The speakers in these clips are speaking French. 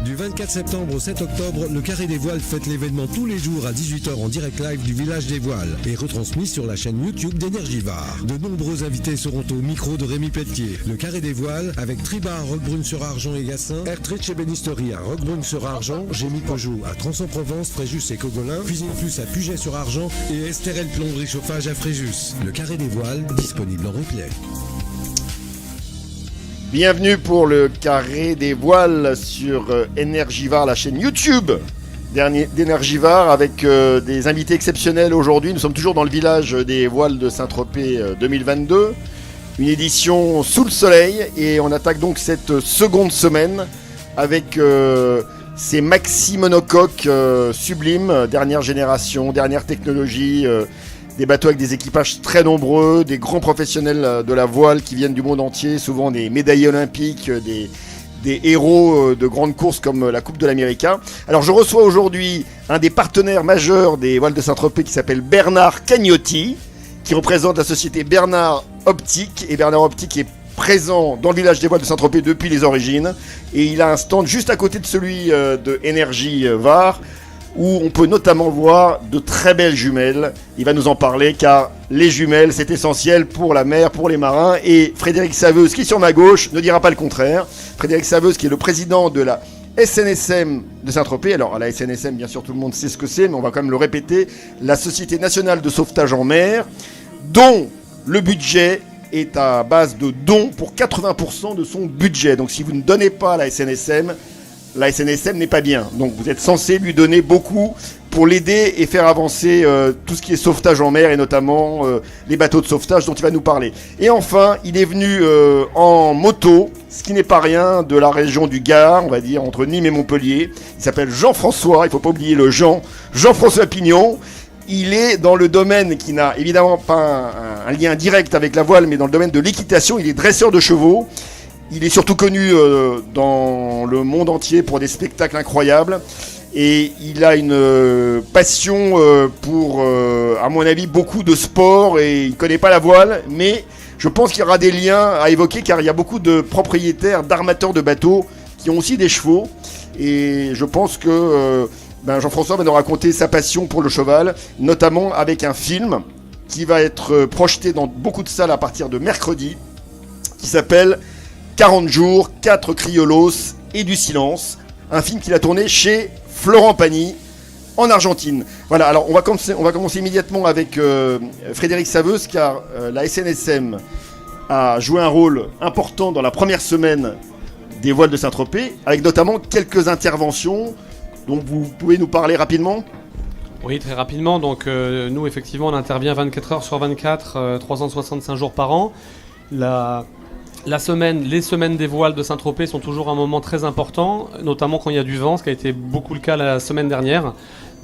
Du 24 septembre au 7 octobre, le Carré des Voiles fête l'événement tous les jours à 18h en direct live du village des Voiles et retransmis sur la chaîne YouTube d'Energivare. De nombreux invités seront au micro de Rémi Pelletier. Le Carré des Voiles avec Triba à Roquebrune-sur-Argent et Gassin, Ertrich et Bénisterie à Roquebrune-sur-Argent, Gémy Peugeot à Tronçon-Provence, Fréjus et Cogolin, Cuisine Plus à Puget-sur-Argent et Esterel Plomberie Chauffage à Fréjus. Le Carré des Voiles, disponible en replay. Bienvenue pour le Carré des Voiles sur Énergivare, la chaîne YouTube d'Énergivare, avec des invités exceptionnels aujourd'hui. Nous sommes toujours dans le village des Voiles de Saint-Tropez 2022, une édition sous le soleil, et on attaque donc cette seconde semaine avec ces maxi monocoques sublimes, dernière génération, dernière technologie, des bateaux avec des équipages très nombreux, des grands professionnels de la voile qui viennent du monde entier, souvent des médaillés olympiques, des héros de grandes courses comme la Coupe de l'América. Alors je reçois aujourd'hui un des partenaires majeurs des voiles de Saint-Tropez qui s'appelle Bernard Cagnotti, qui représente la société Bernard Optique. Et Bernard Optique est présent dans le village des voiles de Saint-Tropez depuis les origines. Et il a un stand juste à côté de celui de Énergivare, où on peut notamment voir de très belles jumelles. Il va nous en parler car les jumelles c'est essentiel pour la mer, pour les marins. Et Frédéric Saveuse, qui est sur ma gauche, ne dira pas le contraire. Frédéric Saveuse qui est le président de la SNSM de Saint-Tropez. Alors la SNSM, bien sûr tout le monde sait ce que c'est, mais on va quand même le répéter. La Société Nationale de Sauvetage en Mer, dont le budget est à base de dons pour 80% de son budget. Donc si vous ne donnez pas à la SNSM n'est pas bien. Donc vous êtes censé lui donner beaucoup pour l'aider et faire avancer tout ce qui est sauvetage en mer et notamment les bateaux de sauvetage dont il va nous parler. Et enfin, il est venu en moto, ce qui n'est pas rien, de la région du Gard, on va dire, entre Nîmes et Montpellier. Il s'appelle Jean-François, il ne faut pas oublier le Jean-François Pignon. Il est dans le domaine qui n'a évidemment pas un lien direct avec la voile, mais dans le domaine de l'équitation. Il est dresseur de chevaux. Il est surtout connu dans le monde entier pour des spectacles incroyables. Et il a une passion pour, à mon avis, beaucoup de sport. Et il ne connaît pas la voile, mais je pense qu'il y aura des liens à évoquer, car il y a beaucoup de propriétaires, d'armateurs de bateaux qui ont aussi des chevaux. Et je pense que Jean-François va nous raconter sa passion pour le cheval, notamment avec un film qui va être projeté dans beaucoup de salles à partir de mercredi, qui s'appelle 40 jours, 4 criolos et du silence. Un film qu'il a tourné chez Florent Pagny, en Argentine. Voilà, alors on va commencer immédiatement avec Frédéric Saveuse, car la SNSM a joué un rôle important dans la première semaine des voiles de Saint-Tropez, avec notamment quelques interventions dont vous pouvez nous parler rapidement. Oui, très rapidement. Donc nous, effectivement, on intervient 24 heures sur 24, 365 jours par an. Les semaines des voiles de Saint-Tropez sont toujours un moment très important, notamment quand il y a du vent, ce qui a été beaucoup le cas la semaine dernière.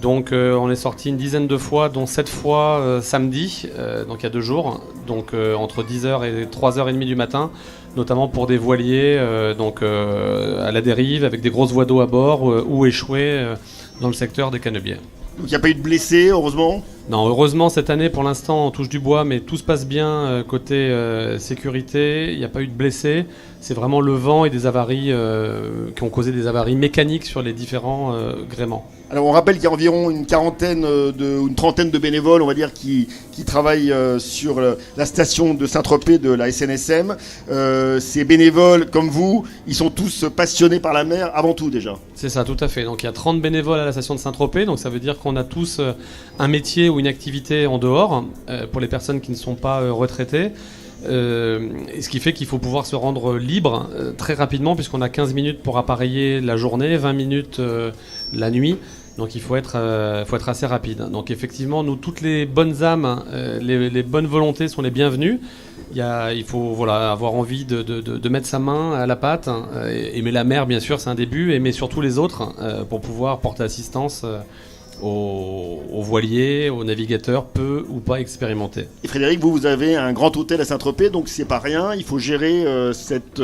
Donc on est sorti une dizaine de fois, dont 7 fois samedi, donc il y a 2 jours, donc entre 10h et 3h30 du matin, notamment pour des voiliers à la dérive, avec des grosses voies d'eau à bord ou échoués dans le secteur des Canebiers. Donc il n'y a pas eu de blessés, heureusement. Non, heureusement cette année, pour l'instant, on touche du bois, mais tout se passe bien côté sécurité. Il n'y a pas eu de blessés. C'est vraiment le vent et des avaries qui ont causé des avaries mécaniques sur les différents gréements. Alors on rappelle qu'il y a environ une trentaine de bénévoles, on va dire, qui travaillent sur la station de Saint-Tropez de la SNSM. Ces bénévoles, comme vous, ils sont tous passionnés par la mer avant tout déjà. C'est ça, tout à fait. Donc il y a 30 bénévoles à la station de Saint-Tropez, donc ça veut dire qu'on a tous un métier ou une activité en dehors pour les personnes qui ne sont pas retraitées. Ce qui fait qu'il faut pouvoir se rendre libre très rapidement, puisqu'on a 15 minutes pour appareiller la journée, 20 minutes la nuit. Donc il faut être assez rapide. Donc effectivement, nous, toutes les bonnes âmes, les bonnes volontés sont les bienvenues. Il faut avoir envie de mettre sa main à la pâte, aimer la mer bien sûr, c'est un début, aimer surtout les autres pour pouvoir porter assistance aux voiliers, aux navigateurs peu ou pas expérimentés. Et Frédéric, vous avez un grand hôtel à Saint-Tropez, donc c'est pas rien, il faut gérer cette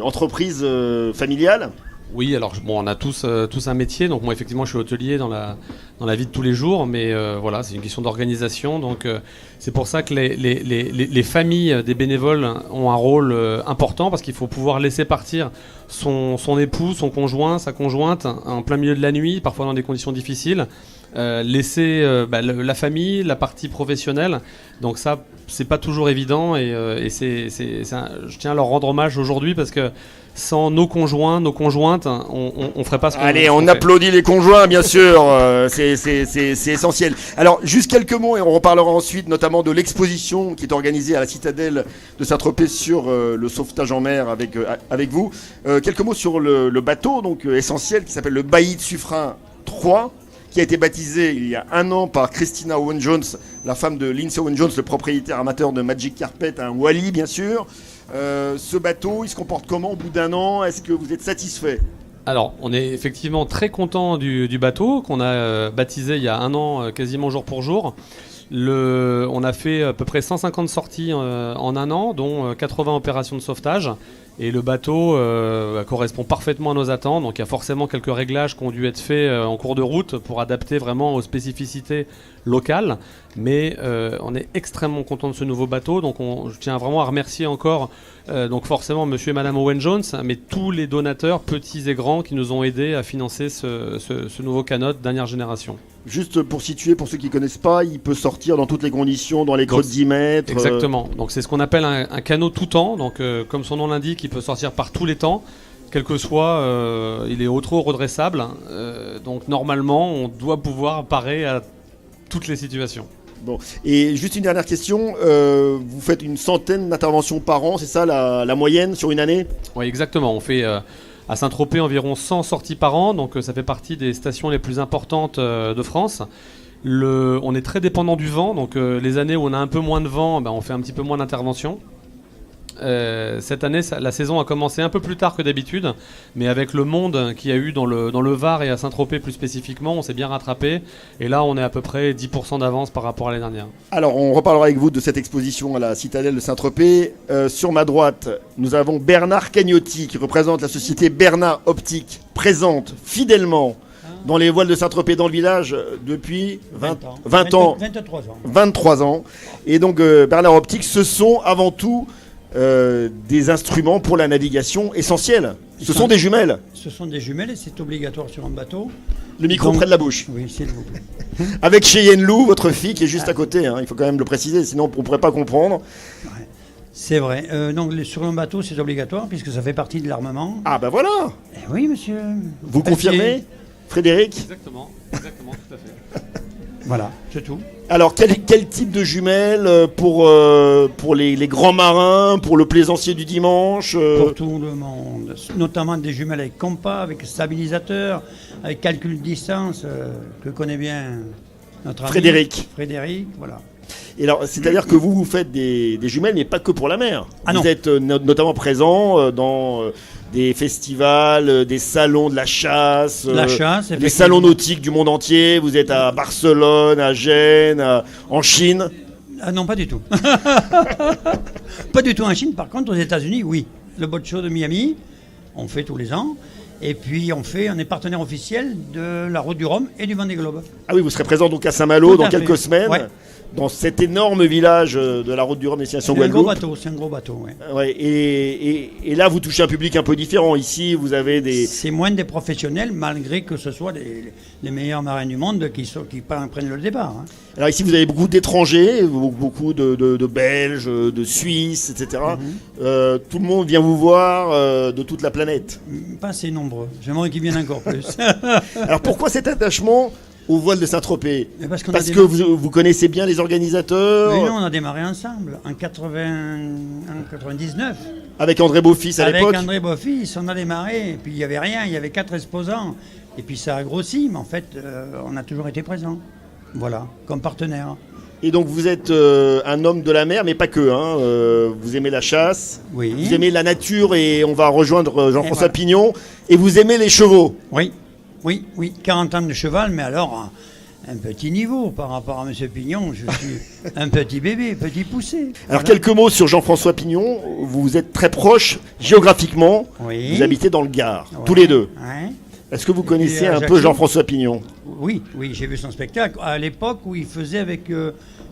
entreprise familiale. Oui, alors on a tous un métier. Donc moi, effectivement, je suis hôtelier dans la vie de tous les jours, mais voilà, c'est une question d'organisation. Donc c'est pour ça que les familles des bénévoles ont un rôle important, parce qu'il faut pouvoir laisser partir son époux, son conjoint, sa conjointe en plein milieu de la nuit, parfois dans des conditions difficiles. Laisser la famille, la partie professionnelle. Donc ça, c'est pas toujours évident, et je tiens à leur rendre hommage aujourd'hui, parce que sans nos conjoints, nos conjointes, on ferait pas ce qu'on fait. Allez, on applaudit les conjoints, bien sûr. C'est essentiel. Alors, juste quelques mots, et on reparlera ensuite notamment de l'exposition qui est organisée à la Citadelle de Saint-Tropez sur le sauvetage en mer avec vous. Quelques mots sur le bateau donc essentiel qui s'appelle le Bailly de Suffren 3, qui a été baptisé il y a 1 an par Christina Owen-Jones, la femme de Lindsay Owen-Jones, le propriétaire amateur de Magic Carpet, un Wally bien sûr. Ce bateau, il se comporte comment au bout d'1 an? Est-ce que vous êtes satisfait? Alors, on est effectivement très content du bateau qu'on a baptisé il y a 1 an, quasiment jour pour jour. On a fait à peu près 150 sorties en 1 an, dont 80 opérations de sauvetage. Et le bateau correspond parfaitement à nos attentes. Donc il y a forcément quelques réglages qui ont dû être faits en cours de route pour adapter vraiment aux spécificités locales. Mais on est extrêmement content de ce nouveau bateau. Donc je tiens vraiment à remercier encore donc forcément monsieur et madame Owen-Jones, mais tous les donateurs, petits et grands, qui nous ont aidés à financer ce nouveau canot dernière génération. Juste pour situer, pour ceux qui ne connaissent pas, il peut sortir dans toutes les conditions, dans les creux de 10 mètres. Exactement. Donc c'est ce qu'on appelle un canot tout temps. Donc comme son nom l'indique, il peut sortir par tous les temps, quel que soit, il est redressable. Donc normalement, on doit pouvoir parer à toutes les situations. Bon. Et juste une dernière question, vous faites une centaine d'interventions par an, c'est ça la moyenne sur une année? Oui, exactement. On fait à Saint-Tropez environ 100 sorties par an, donc ça fait partie des stations les plus importantes de France. On est très dépendant du vent, donc les années où on a un peu moins de vent, on fait un petit peu moins d'interventions. Cette année, la saison a commencé un peu plus tard que d'habitude, mais avec le monde qu'il y a eu dans le Var et à Saint-Tropez plus spécifiquement, on s'est bien rattrapé. Et là, on est à peu près 10% d'avance par rapport à l'année dernière. Alors, on reparlera avec vous de cette exposition à la Citadelle de Saint-Tropez. Sur ma droite, nous avons Bernard Cagnotti, qui représente la société Bernard Optique, présente fidèlement dans les voiles de Saint-Tropez, dans le village, depuis 23 ans. Et donc, Bernard Optique, ce sont avant tout des instruments pour la navigation essentiels. Ce sont des jumelles. Ce sont des jumelles et c'est obligatoire sur un bateau. Le micro près de la bouche. Oui, s'il vous plaît. Avec Cheyenne Lou, votre fille qui est juste à côté. Il faut quand même le préciser, sinon on ne pourrait pas comprendre. Ouais, c'est vrai. Donc sur un bateau, c'est obligatoire puisque ça fait partie de l'armement. Ah ben voilà. Oui, monsieur. Vous confirmez, Frédéric? Exactement, tout à fait. Voilà, c'est tout. Alors, quel type de jumelles pour les grands marins, pour le plaisancier du dimanche Pour tout le monde. Notamment des jumelles avec compas, avec stabilisateur, avec calcul de distance, que connaît bien notre ami Frédéric, voilà. Et alors, c'est-à-dire que vous faites des jumelles, mais pas que pour la mer. Ah vous non. êtes notamment présent dans des festivals, des salons de la chasse, les salons nautiques du monde entier. Vous êtes à Barcelone, à Gênes, en Chine. Ah non, pas du tout. Pas du tout en Chine. Par contre, aux États-Unis, oui. Le boat show de Miami, on fait tous les ans. Et puis on est partenaire officiel de la Route du Rhum et du Vendée Globe. Ah oui, vous serez présent donc à Saint-Malo dans quelques fait. semaines. Ouais. Dans cet énorme village de la Route du Rhum destination Guadeloupe. C'est un gros bateau, ouais. Ouais, et là, vous touchez un public un peu différent. Ici, vous avez des... C'est moins des professionnels, malgré que ce soit les meilleurs marins du monde qui prennent le départ. Hein. Alors ici, vous avez beaucoup d'étrangers, beaucoup de Belges, de Suisses, etc. Tout le monde vient vous voir de toute la planète. Pas assez nombreux. J'aimerais qu'ils viennent encore plus. Alors pourquoi cet attachement aux voiles de Saint-Tropez? Parce que vous connaissez bien les organisateurs. Oui, non, on a démarré ensemble en 99. Avec André Beaufils à l'époque. Avec André Beaufils, on a démarré, et puis il n'y avait rien, il y avait 4 exposants. Et puis ça a grossi, mais en fait, on a toujours été présents. Voilà, comme partenaire. Et donc vous êtes un homme de la mer, mais pas que. Vous aimez la chasse, oui. Vous aimez la nature, et on va rejoindre Jean-François Pignon. Et vous aimez les chevaux. Oui, 40 ans de cheval, mais alors Un petit niveau par rapport à M. Pignon, je suis un petit bébé, petit poussé. Alors quelques mots sur Jean-François Pignon. Vous êtes très proche géographiquement. Oui. Vous habitez dans le Gard, Ouais. tous les deux. Ouais. Est-ce que vous puis, connaissez un peu Ajaccio. Jean-François Pignon? Oui, j'ai vu son spectacle à l'époque où il faisait avec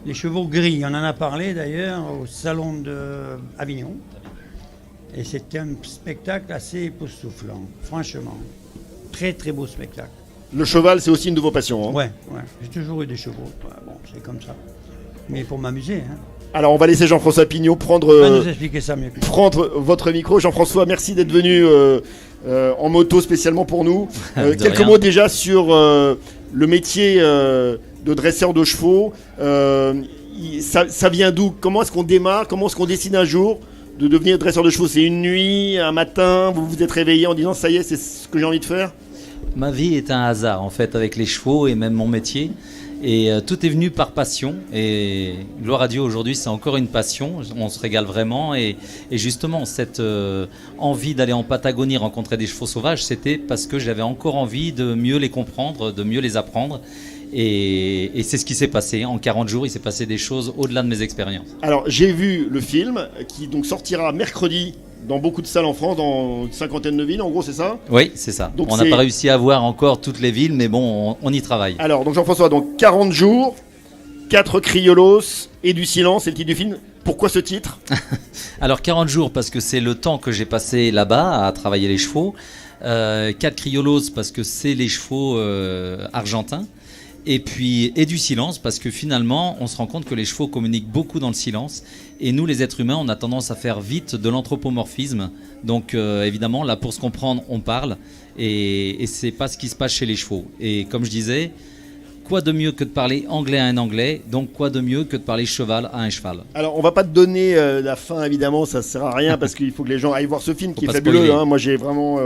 les chevaux gris. On en a parlé d'ailleurs au salon d'Avignon. Et c'était un spectacle assez époustouflant, franchement. Très très beau spectacle. Le cheval, c'est aussi une de vos passions. Hein. Ouais. J'ai toujours eu des chevaux. Ouais, bon, c'est comme ça. Mais pour m'amuser, hein. Alors on va laisser Jean-François Pignon On va prendre, nous expliquer ça mieux que nous. prendre votre micro. Jean-François, merci d'être venu en moto spécialement pour nous. De Quelques rien. mots déjà sur le métier de dresseur de chevaux. Ça vient d'où? Comment est-ce qu'on démarre? Comment est-ce qu'on décide un jour de devenir dresseur de chevaux? C'est une nuit, un matin, vous vous êtes réveillé en disant ça y est, c'est ce que j'ai envie de faire? Ma vie est un hasard en fait avec les chevaux et même mon métier. Et tout est venu par passion. Et Gloire à Dieu aujourd'hui, c'est encore une passion. On se régale vraiment. Et justement, cette envie d'aller en Patagonie rencontrer des chevaux sauvages, c'était parce que j'avais encore envie de mieux les comprendre, de mieux les apprendre. Et c'est ce qui s'est passé. En 40 jours, il s'est passé des choses au-delà de mes expériences. Alors j'ai vu le film qui donc sortira mercredi dans beaucoup de salles en France, dans une cinquantaine de villes, en gros, c'est ça? Oui, c'est ça. Donc on n'a c'est- pas réussi à voir encore toutes les villes, mais bon, on y travaille. Alors, donc Jean-François, donc 40 jours, 4 criolos et du silence, c'est le titre du film. Pourquoi ce titre? Alors 40 jours parce que c'est le temps que j'ai passé là-bas à travailler les chevaux. 4 criolos parce que c'est les chevaux argentins. Et puis du silence parce que finalement on se rend compte que les chevaux communiquent beaucoup dans le silence. Et nous les êtres humains on a tendance à faire vite de l'anthropomorphisme. Donc évidemment là pour se comprendre on parle. Et c'est pas ce qui se passe chez les chevaux. Et comme je disais, quoi de mieux que de parler anglais à un anglais, donc quoi de mieux que de parler cheval à un cheval. Alors, on va pas te donner la fin, évidemment, ça sert à rien parce qu'il faut que les gens aillent voir ce film Faut qui est pas fabuleux. spoiler. Hein. Moi, j'ai vraiment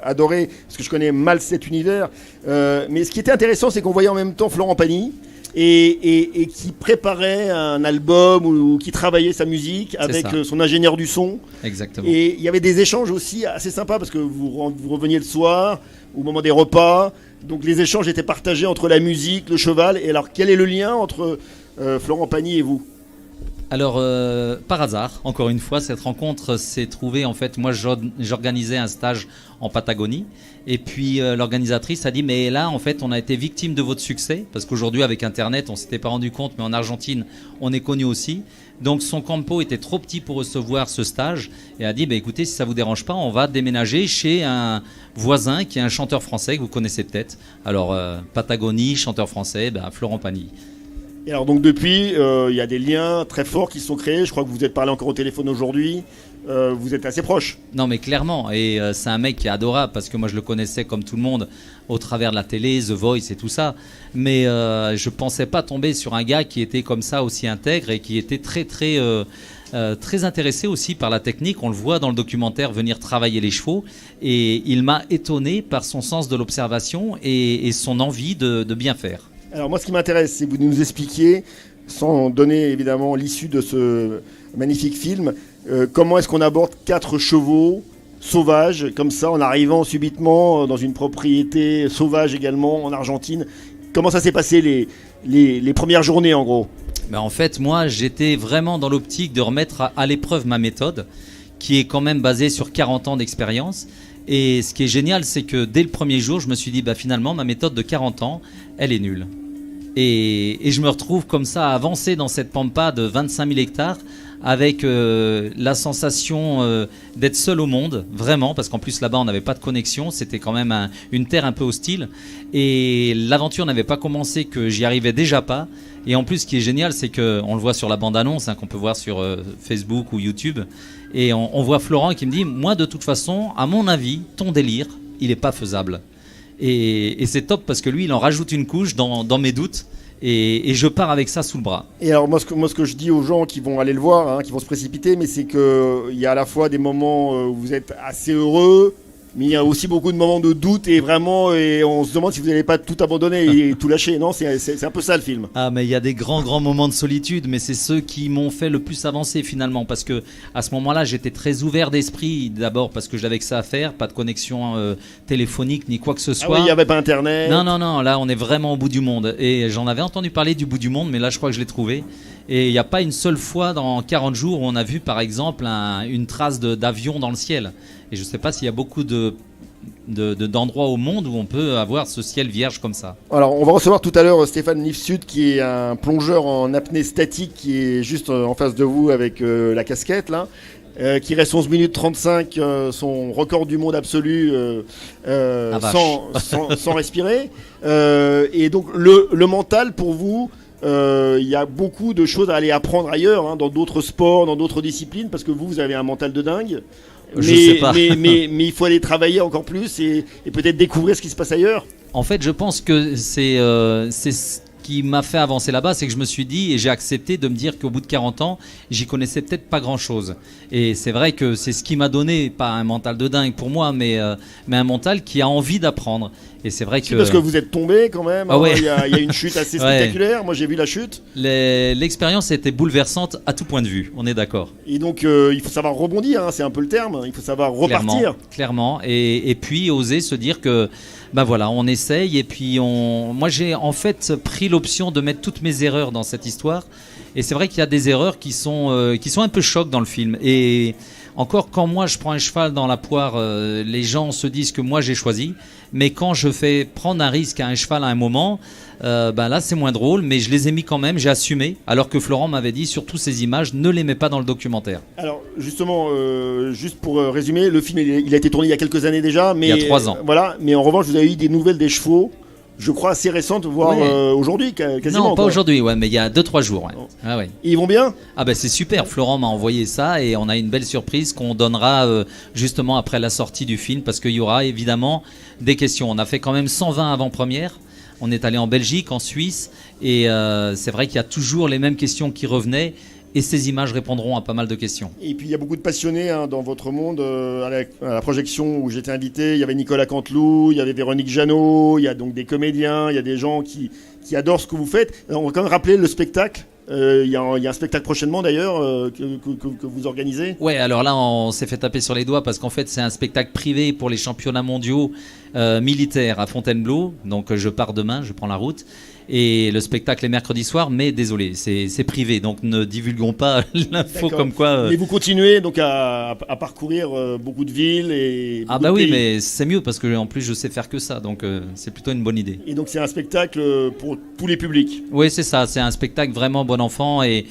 adoré parce que je connais mal cet univers. Mais ce qui était intéressant, c'est qu'on voyait en même temps Florent Pagny et qui préparait un album ou qui travaillait sa musique avec ça. son ingénieur du son. Exactement. Et il y avait des échanges aussi assez sympas parce que vous reveniez le soir, au moment des repas. Donc les échanges étaient partagés entre la musique, le cheval. Et alors, quel est le lien entre Florent Pagny et vous? Alors, par hasard, encore une fois, cette rencontre s'est trouvée, en fait, moi j'organisais un stage en Patagonie, et puis l'organisatrice a dit, mais là, en fait, on a été victime de votre succès, parce qu'aujourd'hui, avec Internet, on s'était pas rendu compte, mais en Argentine, on est connu aussi. Donc, son campo était trop petit pour recevoir ce stage, et a dit, bah, écoutez, si ça vous dérange pas, on va déménager chez un voisin qui est un chanteur français que vous connaissez peut-être. Alors, Patagonie, chanteur français, Florent Pagny. Et alors donc depuis, il y a des liens très forts qui se sont créés. Je crois que vous êtes parlé encore au téléphone aujourd'hui. Vous êtes assez proches. Non mais clairement, et c'est un mec qui est adorable parce que moi je le connaissais comme tout le monde au travers de la télé, The Voice et tout ça, mais je pensais pas tomber sur un gars qui était comme ça aussi intègre et qui était très intéressé aussi par la technique. On le voit dans le documentaire venir travailler les chevaux et il m'a étonné par son sens de l'observation et son envie de bien faire. Alors moi ce qui m'intéresse, c'est que vous nous expliquiez, sans donner évidemment l'issue de ce magnifique film, comment est-ce qu'on aborde 4 chevaux sauvages, comme ça, en arrivant subitement dans une propriété sauvage également en Argentine. Comment ça s'est passé les premières journées en gros? Ben en fait, moi, j'étais vraiment dans l'optique de remettre à l'épreuve ma méthode, qui est quand même basée sur 40 ans d'expérience. Et ce qui est génial, c'est que dès le premier jour, je me suis dit, finalement, ma méthode de 40 ans, elle est nulle. Et je me retrouve comme ça à avancer dans cette pampa de 25 000 hectares avec la sensation d'être seul au monde, vraiment, parce qu'en plus là-bas on n'avait pas de connexion, c'était quand même une terre un peu hostile, et l'aventure n'avait pas commencé que j'y arrivais déjà pas, et en plus ce qui est génial c'est qu'on le voit sur la bande-annonce qu'on peut voir sur Facebook ou YouTube, et on voit Florent qui me dit, moi de toute façon, à mon avis, ton délire, il n'est pas faisable. Et c'est top parce que lui il en rajoute une couche dans mes doutes et je pars avec ça sous le bras. Et alors moi ce que je dis aux gens qui vont aller le voir, qui vont se précipiter, mais c'est qu'il y a à la fois des moments où vous êtes assez heureux, Mais il y a aussi beaucoup de moments de doute et on se demande si vous n'allez pas tout abandonner et tout lâcher. Non, c'est un peu ça le film. Ah, mais il y a des grands moments de solitude, mais c'est ceux qui m'ont fait le plus avancer finalement, parce que à ce moment-là, j'étais très ouvert d'esprit, d'abord parce que j'avais que ça à faire, pas de connexion téléphonique ni quoi que ce soit. Ah oui, il n'y avait pas Internet. Non, là on est vraiment au bout du monde. Et j'en avais entendu parler du bout du monde, mais là je crois que je l'ai trouvé. Et il n'y a pas une seule fois dans 40 jours où on a vu par exemple une trace d'avion dans le ciel. Et je ne sais pas s'il y a beaucoup d'endroits au monde où on peut avoir ce ciel vierge comme ça. Alors, on va recevoir tout à l'heure Stéphane Nifsud, qui est un plongeur en apnée statique, qui est juste en face de vous avec la casquette, là. Qui reste 11 minutes 35, son record du monde absolu sans respirer. Et donc, le mental, pour vous, il y a beaucoup de choses à aller apprendre ailleurs, hein, dans d'autres sports, dans d'autres disciplines, parce que vous avez un mental de dingue. Je sais pas. mais il faut aller travailler encore plus et peut-être découvrir ce qui se passe ailleurs. En fait, je pense que c'est ce qui m'a fait avancer là-bas, c'est que je me suis dit, et j'ai accepté de me dire qu'au bout de 40 ans, j'y connaissais peut-être pas grand-chose. Et c'est vrai que c'est ce qui m'a donné, pas un mental de dingue pour moi, mais un mental qui a envie d'apprendre. Et c'est vrai que... C'est parce que vous êtes tombé quand même, ah ouais. Il y a une chute assez spectaculaire, moi j'ai vu la chute. L'expérience était bouleversante à tout point de vue, on est d'accord. Et donc il faut savoir rebondir, hein, c'est un peu le terme, il faut savoir repartir. Clairement. Et puis oser se dire que voilà, on essaye et puis moi j'ai en fait pris l'option de mettre toutes mes erreurs dans cette histoire. Et c'est vrai qu'il y a des erreurs qui sont un peu chocs dans le film. Et encore, quand moi je prends un cheval dans la poire, les gens se disent que moi j'ai choisi. Mais quand je fais prendre un risque à un cheval à un moment, là c'est moins drôle, mais je les ai mis quand même, j'ai assumé. Alors que Florent m'avait dit, surtout ces images, ne les mets pas dans le documentaire. Alors justement, juste pour résumer, le film il a été tourné il y a quelques années déjà. Mais, il y a 3 ans. Voilà, mais en revanche vous avez eu des nouvelles des chevaux. Je crois assez récentes, voire aujourd'hui, quasiment. Non, pas aujourd'hui, mais il y a 2-3 jours. Ouais. Ah, ouais. Et ils vont bien ? Ah c'est super, Florent m'a envoyé ça et on a une belle surprise qu'on donnera justement après la sortie du film, parce qu'il y aura évidemment des questions. On a fait quand même 120 avant-premières, on est allé en Belgique, en Suisse, et c'est vrai qu'il y a toujours les mêmes questions qui revenaient. Et ces images répondront à pas mal de questions. Et puis il y a beaucoup de passionnés dans votre monde. À la projection où j'étais invité, il y avait Nicolas Canteloup, il y avait Véronique Jeannot, il y a donc des comédiens, il y a des gens qui adorent ce que vous faites. Alors, on va quand même rappeler le spectacle. Il y a un spectacle prochainement d'ailleurs que vous organisez. Ouais, alors là on s'est fait taper sur les doigts parce qu'en fait c'est un spectacle privé pour les championnats mondiaux militaires à Fontainebleau. Donc je pars demain, je prends la route. Et le spectacle est mercredi soir, mais désolé, c'est privé, donc ne divulguons pas l'info. D'accord. Comme quoi. Mais vous continuez donc à parcourir beaucoup de villes et. Ah bah oui, mais c'est mieux parce que en plus je sais faire que ça, donc c'est plutôt une bonne idée. Et donc c'est un spectacle pour tous les publics. Oui, c'est ça, c'est un spectacle vraiment bon enfant et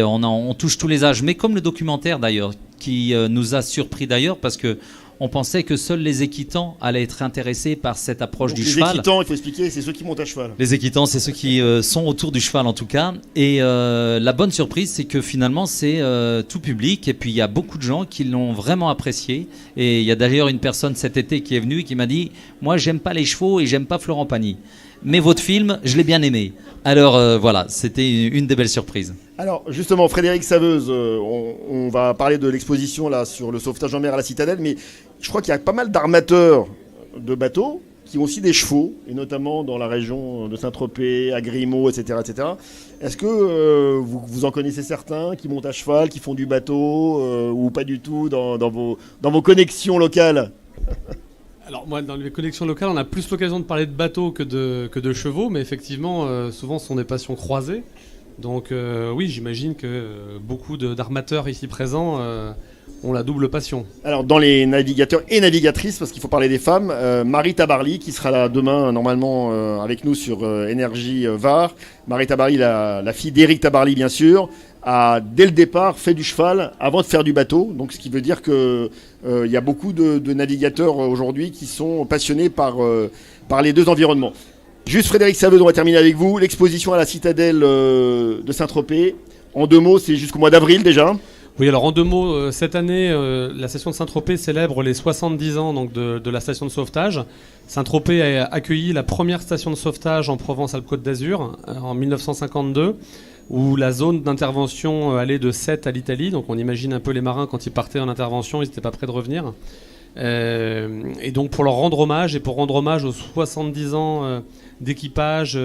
on touche tous les âges, mais comme le documentaire d'ailleurs, qui nous a surpris d'ailleurs parce que. On pensait que seuls les équitants allaient être intéressés par cette approche du cheval. Les équitants, il faut expliquer, c'est ceux qui montent à cheval. Les équitants, c'est ceux qui sont autour du cheval en tout cas. Et la bonne surprise, c'est que finalement, c'est tout public. Et puis, il y a beaucoup de gens qui l'ont vraiment apprécié. Et il y a d'ailleurs une personne cet été qui est venue et qui m'a dit « Moi, j'aime pas les chevaux et j'aime pas Florent Pagny. Mais votre film, je l'ai bien aimé. » Alors voilà, c'était une des belles surprises. Alors justement, Frédéric Saveuse, on va parler de l'exposition là sur le sauvetage en mer à la Citadelle, mais je crois qu'il y a pas mal d'armateurs de bateaux qui ont aussi des chevaux, et notamment dans la région de Saint-Tropez, à Grimaud, etc. etc. Est-ce que vous en connaissez certains qui montent à cheval, qui font du bateau, ou pas du tout dans vos connexions locales? Alors moi, dans les connexions locales, on a plus l'occasion de parler de bateaux que de chevaux, mais effectivement, souvent ce sont des passions croisées. Donc oui, j'imagine que beaucoup d'armateurs ici présents ont la double passion. Alors dans les navigateurs et navigatrices, parce qu'il faut parler des femmes, Marie Tabarly qui sera là demain normalement avec nous sur Énergie Var. Marie Tabarly, la fille d'Éric Tabarly bien sûr, a dès le départ fait du cheval avant de faire du bateau. Donc ce qui veut dire que il y a beaucoup de navigateurs aujourd'hui qui sont passionnés par les deux environnements. Juste Frédéric Saveuse, on va terminer avec vous. L'exposition à la Citadelle de Saint-Tropez. En 2 mots, c'est jusqu'au mois d'avril déjà. Oui, alors en 2 mots, cette année, la station de Saint-Tropez célèbre les 70 ans donc, de la station de sauvetage. Saint-Tropez a accueilli la première station de sauvetage en Provence-Alpes-Côte d'Azur en 1952, où la zone d'intervention allait de Sète à l'Italie. Donc on imagine un peu les marins quand ils partaient en intervention, ils n'étaient pas prêts de revenir. Et donc pour leur rendre hommage et pour rendre hommage aux 70 ans d'équipage et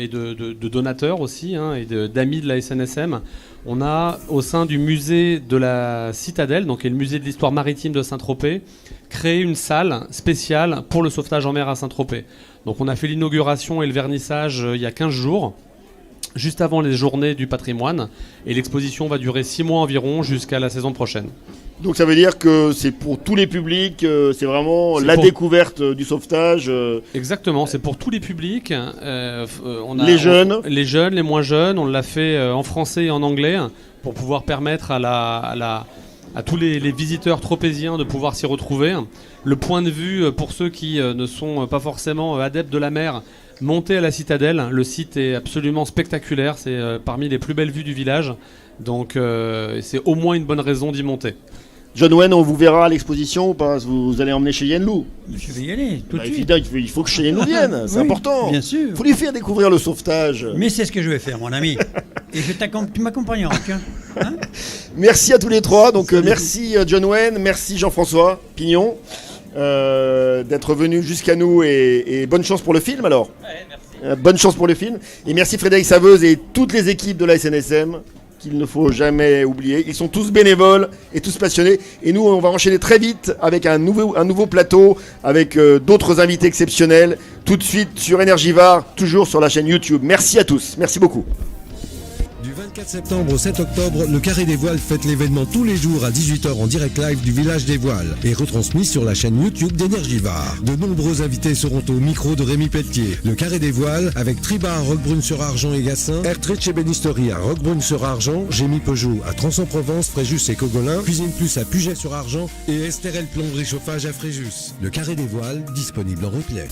de donateurs aussi, hein, et d'amis de la SNSM, on a au sein du musée de la Citadelle, donc qui est le musée de l'histoire maritime de Saint-Tropez, créé une salle spéciale pour le sauvetage en mer à Saint-Tropez. Donc on a fait l'inauguration et le vernissage il y a 15 jours, juste avant les journées du patrimoine, et l'exposition va durer 6 mois environ jusqu'à la saison prochaine. Donc ça veut dire que c'est pour tous les publics, c'est vraiment découverte du sauvetage. Exactement, c'est pour tous les publics. Les jeunes, les moins jeunes, on l'a fait en français et en anglais pour pouvoir permettre à tous les visiteurs tropéziens de pouvoir s'y retrouver. Le point de vue pour ceux qui ne sont pas forcément adeptes de la mer, monter à la Citadelle. Le site est absolument spectaculaire, c'est parmi les plus belles vues du village. Donc c'est au moins une bonne raison d'y monter. John Wayne, on vous verra à l'exposition ou pas? Vous allez emmener chez Yen Lou? Je vais y aller tout de suite. Il faut que chez Yen Lou vienne, c'est Oui, important. bien sûr. Il faut lui faire découvrir le sauvetage. Mais c'est ce que je vais faire, mon ami. Et tu m'accompagneras, hein? Merci à tous les trois. Donc merci John Wayne, merci Jean-François Pignon d'être venu jusqu'à nous et bonne chance pour le film alors. Ouais, merci. Bonne chance pour le film. Et merci Frédéric Saveuse et toutes les équipes de la SNSM, qu'il ne faut jamais oublier. Ils sont tous bénévoles et tous passionnés. Et nous, on va enchaîner très vite avec un nouveau plateau, avec d'autres invités exceptionnels, tout de suite sur Énergivore, toujours sur la chaîne YouTube. Merci à tous. Merci beaucoup. Du 24 septembre au 7 octobre, le Carré des Voiles fête l'événement tous les jours à 18h en direct live du village des Voiles et retransmis sur la chaîne YouTube d'Énergivore. De nombreux invités seront au micro de Rémi Pelletier. Le Carré des Voiles avec Triba à Roquebrune-sur-Argent et Gassin, Ertrich et Bénisterie à Roquebrune-sur-Argent, Gémy Peugeot à Trans-en-Provence, Fréjus et Cogolin, Cuisine Plus à Puget-sur-Argent et Estérel Plomberie Chauffage à Fréjus. Le Carré des Voiles, disponible en replay.